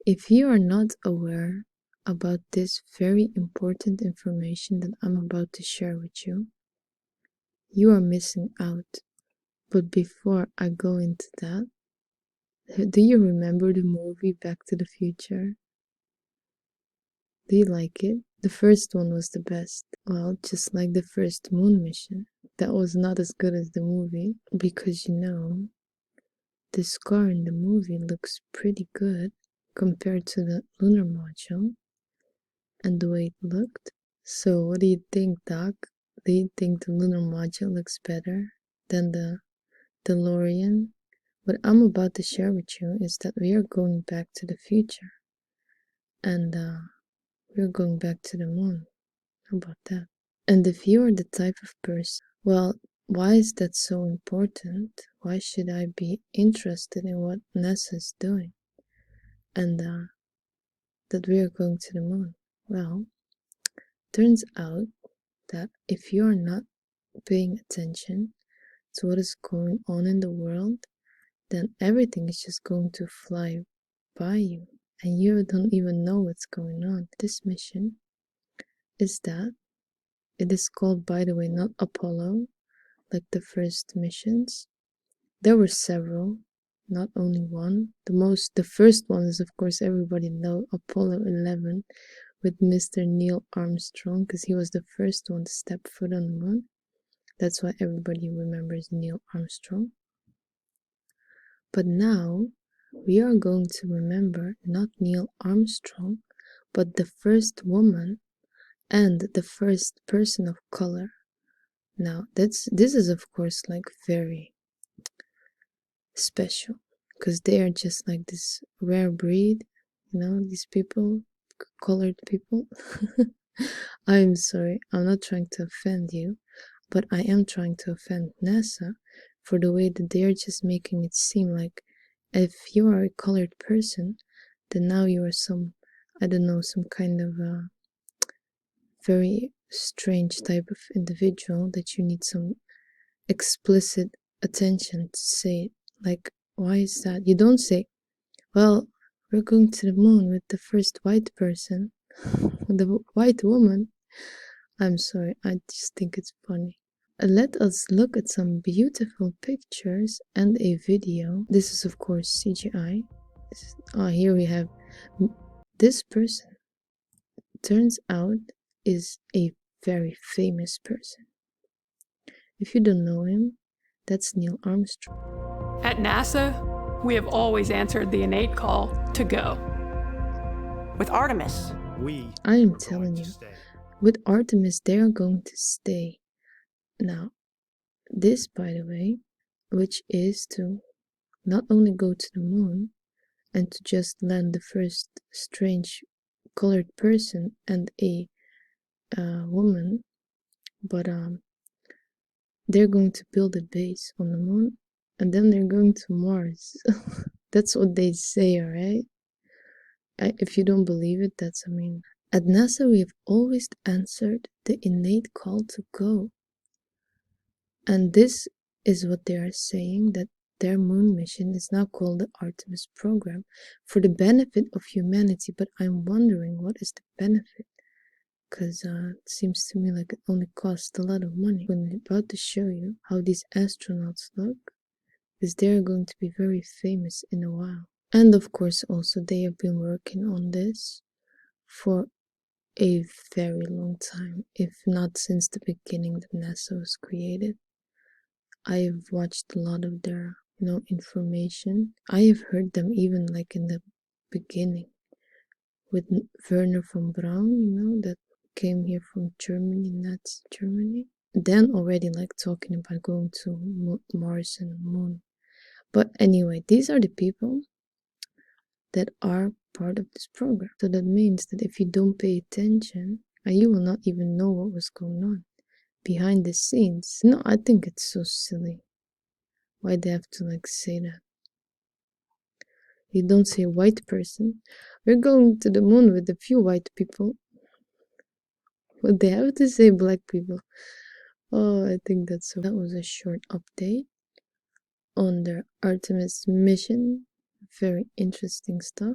If you are not aware about this very important information that I'm about to share with you, you are missing out. But before I go into that, do you remember the movie Back to the Future? Do you like it? The first one was the best. Well, just like the first moon mission. That was not as good as the movie because the scar in the movie looks pretty good compared to the lunar module and the way it looked. So what do you think, Doc? Do you think the lunar module looks better than the DeLorean? What I'm about to share with you is that we are going back to the future and we're going back to the moon. How about that? And if you are the type of person, well, why is that so important? Why should I be interested in what NASA is doing and that we are going to the moon? Well, turns out that if you are not paying attention to what is going on in the world, then everything is just going to fly by you and you don't even know what's going on. This mission is that it is called, by the way, not Apollo, like the first missions. There were several, not only one. The first one is, of course, everybody know Apollo 11 with Mr. Neil Armstrong, because he was the first one to step foot on the moon. That's why everybody remembers Neil Armstrong. But now we are going to remember not Neil Armstrong, but the first woman and the first person of color. Now this is of course like very special because they are just like this rare breed, these people, colored people. I'm sorry, I'm not trying to offend you, but I am trying to offend NASA for the way that they are just making it seem like if you are a colored person, then now you are some, I don't know, some kind of very strange type of individual that you need some explicit attention to say it. Like, why is that? You don't say, well, we're going to the moon with the first white person, the white woman. I'm sorry, I just think it's funny. Let us look at some beautiful pictures and a video. This is of course CGI. Here we have this person. Turns out is a very famous person. If you don't know him, that's Neil Armstrong. At NASA, we have always answered the innate call to go. With Artemis, I am telling you, with Artemis, they are going to stay. Now, this, by the way, which is to not only go to the moon and to just land the first strange colored person and a woman, but they're going to build a base on the moon and then they're going to Mars. That's what they say, alright? If you don't believe it, that's, at NASA we have always answered the innate call to go. And this is what they are saying, that their moon mission is now called the Artemis program for the benefit of humanity. But I'm wondering, what is the benefit? Because it seems to me like it only costs a lot of money. I'm about to show you how these astronauts look, because they're going to be very famous in a while. And of course also they have been working on this for a very long time, if not since the beginning that NASA was created. I have watched a lot of their information. I have heard them even like in the beginning with Werner von Braun, that came here from Germany, Nazi Germany. Then already like talking about going to Mars and Moon. But anyway, these are the people that are part of this program. So that means that if you don't pay attention, you will not even know what was going on behind the scenes. No, I think it's so silly. Why they have to like say that? You don't say white person. We're going to the moon with a few white people. But they have to say black people. Oh, I think that's so. That was a short update on their Artemis mission. Very interesting stuff.